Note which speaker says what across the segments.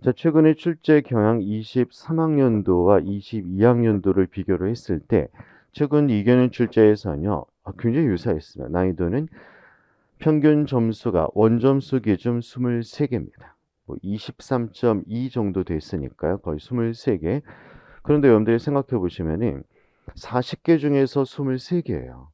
Speaker 1: 자, 최근에 출제 경향 23학년도와 22학년도를 비교를 했을 때 최근 2교년 출제에서는요. 굉장히 유사했습니다. 난이도는 평균 점수가 원점수 기준 23개입니다. 뭐 23.2 정도 됐으니까요. 거의 23개. 그런데 여러분들이 생각해 보시면은 40개 중에서 23개예요.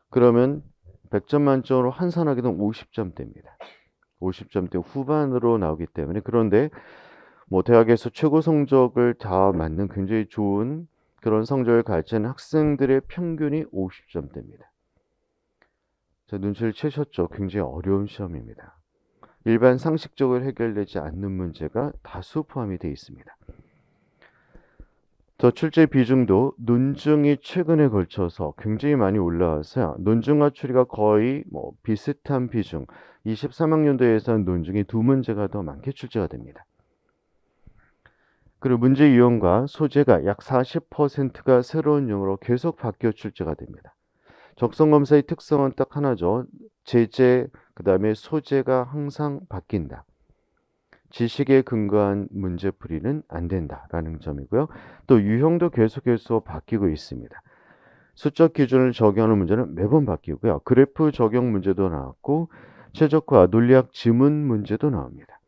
Speaker 1: 그러면 100점 만점으로 환산하게 되면 50점대입니다. 50점대 후반으로 나오기 때문에 그런데 뭐 대학에서 최고 성적을 다 맞는 굉장히 좋은 그런 성적을 가진 학생들의 평균이 50점대입니다. 자, 눈치를 채셨죠? 굉장히 어려운 시험입니다. 일반 상식적으로 해결되지 않는 문제가 다수 포함이 되어 있습니다. 더 출제 비중도 논증이 최근에 걸쳐서 굉장히 많이 올라와서요. 논증과 추리가 거의 뭐 비슷한 비중, 23학년도에서는 논증이 두 문제가 더 많게 출제가 됩니다. 그리고 문제 유형과 소재가 약 40%가 새로운 유형으로 계속 바뀌어 출제가 됩니다. 적성검사의 특성은 딱 하나죠. 제재, 그 다음에 소재가 항상 바뀐다. 지식에 근거한 문제풀이는 안 된다라는 점이고요. 또 유형도 계속해서 바뀌고 있습니다. 수적 기준을 적용하는 문제는 매번 바뀌고요. 그래프 적용 문제도 나왔고 최적화, 논리학 지문 문제도 나옵니다.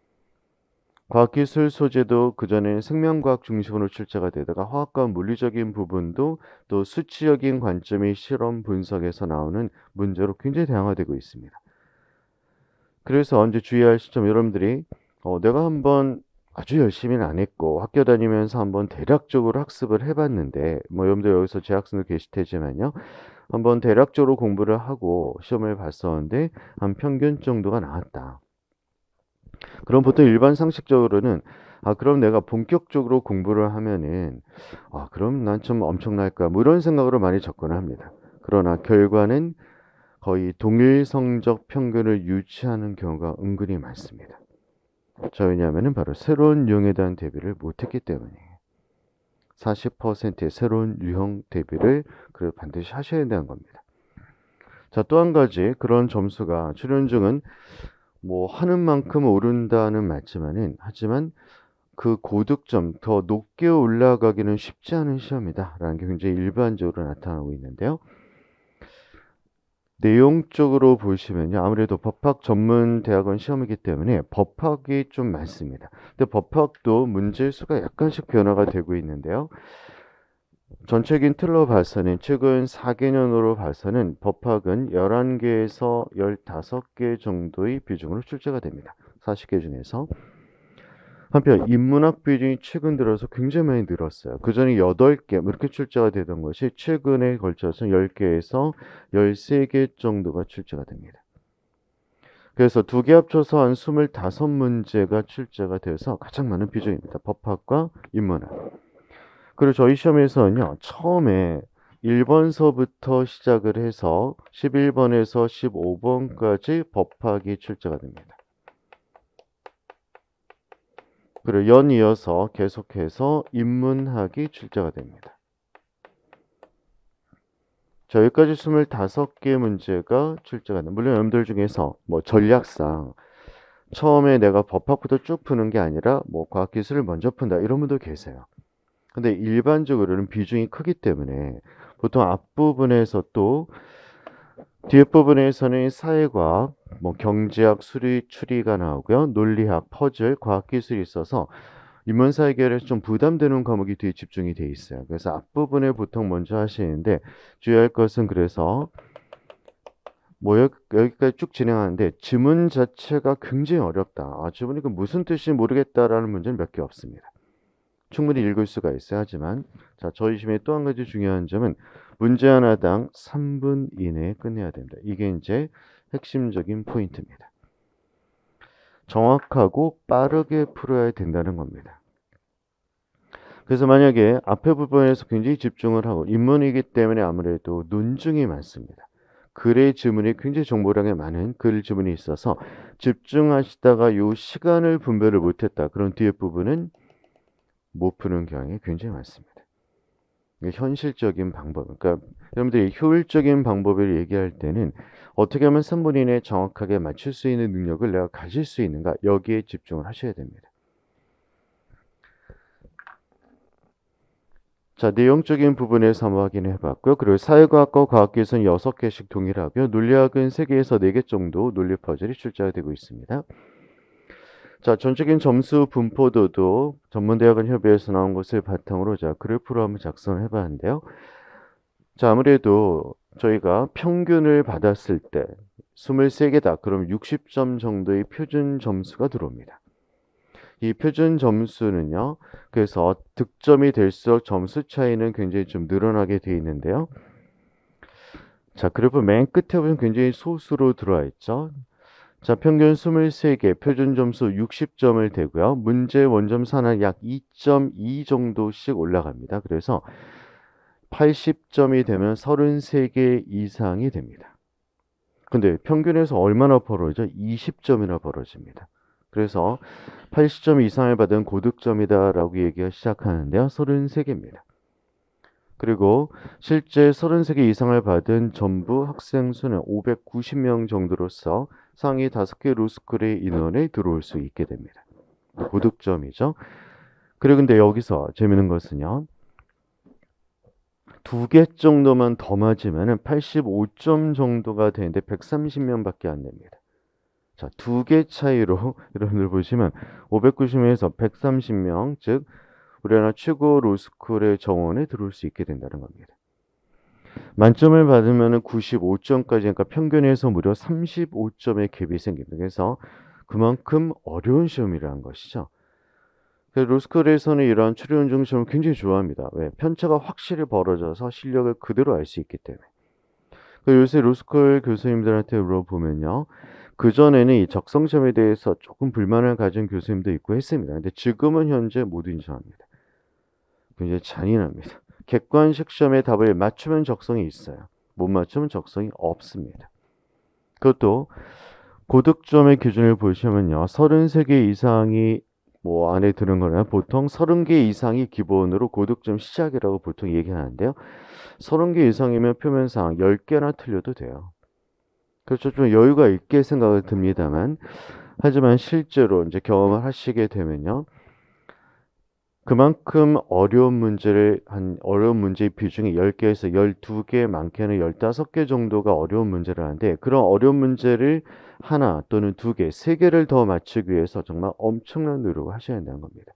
Speaker 1: 과학기술 소재도 그전에 생명과학 중심으로 출제가 되다가 화학과 물리적인 부분도 또 수치적인 관점의 실험 분석에서 나오는 문제로 굉장히 다양화되고 있습니다. 그래서 언제 주의할 시점 여러분들이 내가 한번 아주 열심히는 안 했고 학교 다니면서 한번 대략적으로 학습을 해봤는데 뭐 여러분들 여기서 재학생도 계실 테지만요. 한번 대략적으로 공부를 하고 시험을 봤었는데 한 평균 정도가 나왔다. 그럼 보통 일반 상식적으로는 그럼 내가 본격적으로 공부를 하면은 그럼 난 좀 엄청날까 뭐 이런 생각으로 많이 접근을 합니다. 그러나 결과는 거의 동일 성적 평균을 유지하는 경우가 은근히 많습니다. 자, 왜냐하면 바로 새로운 유형에 대한 대비를 못했기 때문이에요. 40%의 새로운 유형 대비를 반드시 하셔야 되는 겁니다. 자, 또 한 가지 그런 점수가 출연중은 뭐 하는 만큼 오른다는 맞지만은 하지만 그 고득점 더 높게 올라가기는 쉽지 않은 시험이다라는 게 굉장히 일반적으로 나타나고 있는데요. 내용적으로 보시면요. 아무래도 법학 전문 대학원 시험이기 때문에 법학이 좀 많습니다. 근데 법학도 문제 수가 약간씩 변화가 되고 있는데요. 전체적인 틀로 봐서는 최근 4개년으로 봐서는 법학은 11개에서 15개 정도의 비중으로 출제가 됩니다. 40개 중에서. 한편 인문학 비중이 최근 들어서 굉장히 많이 늘었어요. 그전에 8개 뭐 이렇게 출제가 되던 것이 최근에 걸쳐서 10개에서 13개 정도가 출제가 됩니다. 그래서 두 개 합쳐서 한 25문제가 출제가 돼서 가장 많은 비중입니다. 법학과 인문학. 그리고 저희 시험에서는요. 처음에 1번서부터 시작을 해서 11번에서 15번까지 법학이 출제가 됩니다. 그리고 연이어서 계속해서 인문학이 출제가 됩니다. 자, 여기까지 25개 문제가 출제가 됩니다. 물론 여러분들 중에서 뭐 전략상 처음에 내가 법학부터 쭉 푸는 게 아니라 뭐 과학기술을 먼저 푼다 이런 분도 계세요. 근데 일반적으로는 비중이 크기 때문에 보통 앞부분에서 또 뒷부분에서는 사회과학, 뭐 경제학, 수리, 추리가 나오고요. 논리학, 퍼즐, 과학기술이 있어서 인문사 해결에서 좀 부담되는 과목이 뒤에 집중이 돼 있어요. 그래서 앞부분에 보통 먼저 하시는데 주의할 것은 그래서 뭐 여기까지 쭉 진행하는데 지문 자체가 굉장히 어렵다. 지문이 그 무슨 뜻인지 모르겠다라는 문제는 몇 개 없습니다. 충분히 읽을 수가 있어야 하지만 자, 저희 시험의 또 한 가지 중요한 점은 문제 하나당 3분 이내에 끝내야 됩니다. 이게 이제 핵심적인 포인트입니다. 정확하고 빠르게 풀어야 된다는 겁니다. 그래서 만약에 앞에 부분에서 굉장히 집중을 하고 인문이기 때문에 아무래도 논증이 많습니다. 글의 지문이 굉장히 정보량이 많은 글 지문이 있어서 집중하시다가 요 시간을 분배를 못했다. 그런 뒤에 부분은 못 푸는 경향이 굉장히 많습니다. 현실적인 방법, 그러니까 여러분들이 효율적인 방법을 얘기할 때는 어떻게 하면 3분 이내에 정확하게 맞출 수 있는 능력을 내가 가질 수 있는가 여기에 집중을 하셔야 됩니다. 자, 내용적인 부분에서 한번 확인해 봤고요. 그리고 사회과학과 과학기술은 6개씩 동일하고요. 논리학은 3개에서 4개 정도 논리 퍼즐이 출제가 되고 있습니다. 자, 전적인 점수 분포도도 전문대학원 협의회에서 나온 것을 바탕으로 자, 그래프로 한번 작성을 해봤는데요. 자, 아무래도 저희가 평균을 받았을 때 23개다. 그럼 60점 정도의 표준 점수가 들어옵니다. 이 표준 점수는요. 그래서 득점이 될수록 점수 차이는 굉장히 좀 늘어나게 되어 있는데요. 자, 그래프 맨 끝에 보면 굉장히 소수로 들어와 있죠. 자, 평균 23개, 표준 점수 60점을 대고요. 문제 원점 산하 약 2.2 정도씩 올라갑니다. 그래서 80점이 되면 33개 이상이 됩니다. 근데 평균에서 얼마나 벌어지죠? 20점이나 벌어집니다. 그래서 80점 이상을 받은 고득점이다라고 얘기가 시작하는데요. 33개입니다. 그리고 실제 33개 이상을 받은 전부 학생 수는 590명 정도로서 상위 5개 로스쿨의 인원에 들어올 수 있게 됩니다. 고득점이죠. 그리고 근데 여기서 재밌는 것은요. 2개 정도만 더 맞으면 85점 정도가 되는데 130명밖에 안 됩니다. 자, 2개 차이로 여러분들 보시면 590명에서 130명, 즉 우리나라 최고 로스쿨의 정원에 들어올 수 있게 된다는 겁니다. 만점을 받으면 95점까지, 그러니까 평균에서 무려 35점의 갭이 생깁니다. 그래서 그만큼 어려운 시험이라는 것이죠. 로스쿨에서는 이러한 출연중 시험을 굉장히 좋아합니다. 왜? 편차가 확실히 벌어져서 실력을 그대로 알 수 있기 때문에. 요새 로스쿨 교수님들한테 물어보면요. 그전에는 이 적성 시험에 대해서 조금 불만을 가진 교수님도 있고 했습니다. 근데 지금은 현재 못 인정합니다. 굉장히 잔인합니다. 객관식 시험의 답을 맞추면 적성이 있어요. 못 맞추면 적성이 없습니다. 그것도 고득점의 기준을 보시면요. 33개 이상이 뭐 안에 드는 거는 보통 30개 이상이 기본으로 고득점 시작이라고 보통 얘기하는데요. 30개 이상이면 표면상 10개나 틀려도 돼요. 그렇죠. 좀 여유가 있게 생각을 듭니다만, 하지만 실제로 이제 경험을 하시게 되면요. 그만큼 어려운 문제의 비중이 10개에서 12개, 많게는 15개 정도가 어려운 문제를 하는데, 그런 어려운 문제를 하나 또는 2개, 3개를 더 맞추기 위해서 정말 엄청난 노력을 하셔야 한다는 겁니다.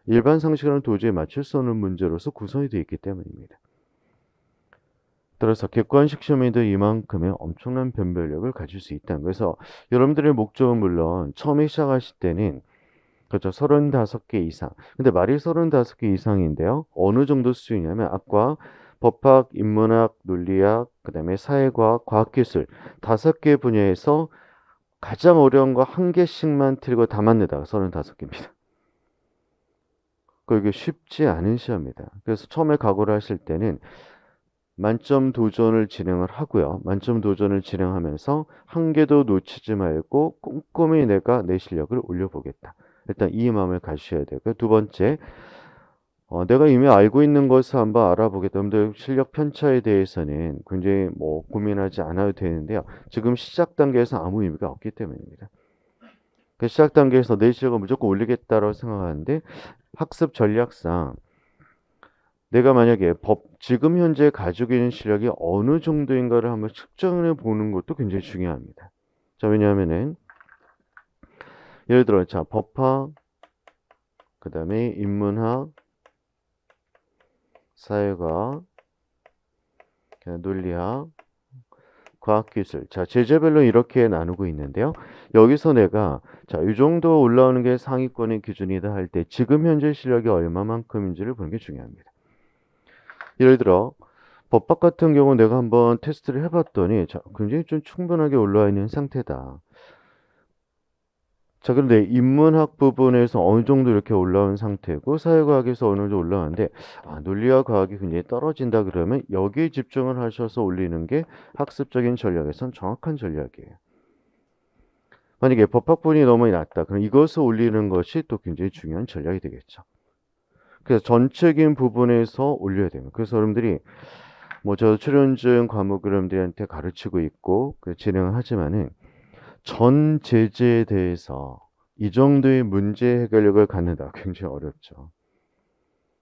Speaker 1: 일반 상식으로는 도저히 맞출 수 없는 문제로서 구성이 되어 있기 때문입니다. 따라서 객관식 시험에도 이만큼의 엄청난 변별력을 가질 수 있다. 그래서 여러분들의 목적은 물론 처음에 시작하실 때는 그렇죠. 35개 이상. 근데 말이 35개 이상인데요. 어느 정도 수준이냐면 아까 법학, 인문학, 논리학, 그다음에 사회과학, 과학기술 5개 분야에서 가장 어려운 거 한 개씩만 틀고 다 맞는다. 35개입니다. 이게 쉽지 않은 시험입니다. 그래서 처음에 각오를 하실 때는 만점 도전을 진행을 하고요. 만점 도전을 진행하면서 한 개도 놓치지 말고 꼼꼼히 내가 내 실력을 올려보겠다. 일단 이 마음을 가지셔야 되고요. 두 번째, 내가 이미 알고 있는 것을 한번 알아보겠다. 여러분들 실력 편차에 대해서는 굉장히 뭐 고민하지 않아도 되는데요. 지금 시작 단계에서 아무 의미가 없기 때문입니다. 그 시작 단계에서 내 실력을 무조건 올리겠다고 생각하는데 학습 전략상 내가 만약에 지금 현재 가지고 있는 실력이 어느 정도인가를 한번 측정해 보는 것도 굉장히 중요합니다. 자, 왜냐하면은 예를 들어 자, 법학, 그다음에 인문학, 사회과학, 논리학, 과학기술. 자, 제재별로 이렇게 나누고 있는데요. 여기서 내가 자, 이 정도 올라오는 게 상위권의 기준이다 할 때 지금 현재 실력이 얼마만큼인지를 보는 게 중요합니다. 예를 들어 법학 같은 경우 내가 한번 테스트를 해봤더니 자, 굉장히 좀 충분하게 올라와 있는 상태다. 자, 그런데 인문학 부분에서 어느 정도 이렇게 올라온 상태고 사회과학에서 어느 정도 올라왔는데 논리와 과학이 굉장히 떨어진다 그러면 여기에 집중을 하셔서 올리는 게 학습적인 전략에선 정확한 전략이에요. 만약에 법학 부분이 너무 낮다. 그럼 이것을 올리는 것이 또 굉장히 중요한 전략이 되겠죠. 그래서 전체적인 부분에서 올려야 됩니다. 그래서 여러분들이 뭐 저 출연증 과목을 여러분들한테 가르치고 있고 진행을 하지만은 전 제재에 대해서 이 정도의 문제 해결력을 갖는다 굉장히 어렵죠.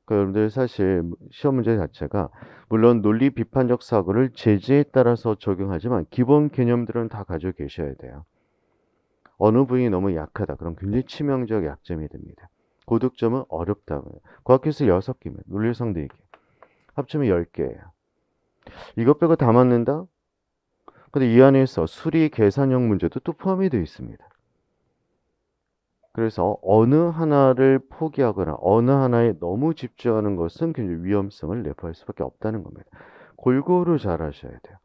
Speaker 1: 그러니까 여러분들 사실 시험 문제 자체가 물론 논리 비판적 사고를 제재에 따라서 적용하지만 기본 개념들은 다 가지고 계셔야 돼요. 어느 부분이 너무 약하다. 그럼 굉장히 치명적 약점이 됩니다. 고득점은 어렵다. 과학기술 6개면 논리성 4개. 합치면 10개예요. 이것 빼고 다 맞는다? 근데 이 안에서 수리 계산형 문제도 또 포함이 되어 있습니다. 그래서 어느 하나를 포기하거나 어느 하나에 너무 집중하는 것은 굉장히 위험성을 내포할 수밖에 없다는 겁니다. 골고루 잘 하셔야 돼요.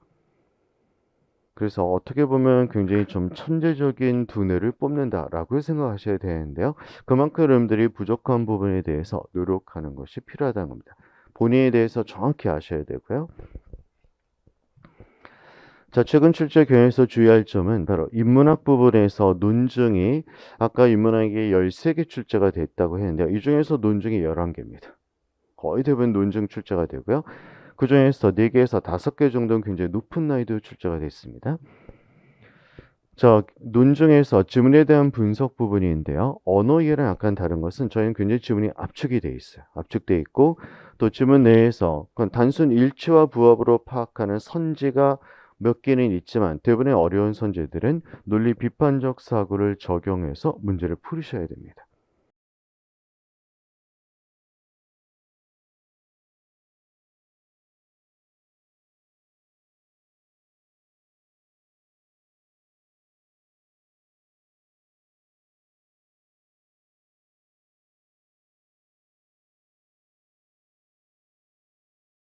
Speaker 1: 그래서 어떻게 보면 굉장히 좀 천재적인 두뇌를 뽑는다라고 생각하셔야 되는데요. 그만큼 여러분들이 부족한 부분에 대해서 노력하는 것이 필요하다는 겁니다. 본인에 대해서 정확히 아셔야 되고요. 자, 최근 출제 경향에서 주의할 점은 바로 인문학 부분에서 논증이 아까 인문학이 13개 출제가 됐다고 했는데요. 이 중에서 논증이 11개입니다. 거의 대부분 논증 출제가 되고요. 그 중에서 4개에서 5개 정도는 굉장히 높은 난이도 출제가 됐습니다. 자, 논증에서 지문에 대한 분석 부분인데요. 언어 이해랑 약간 다른 것은 저희는 굉장히 지문이 압축이 돼 있어요. 압축돼 있고 또 지문 내에서 그건 단순 일치와 부합으로 파악하는 선지가 몇 개는 있지만 대부분의 어려운 선지들은 논리 비판적 사고를 적용해서 문제를 풀으셔야 됩니다.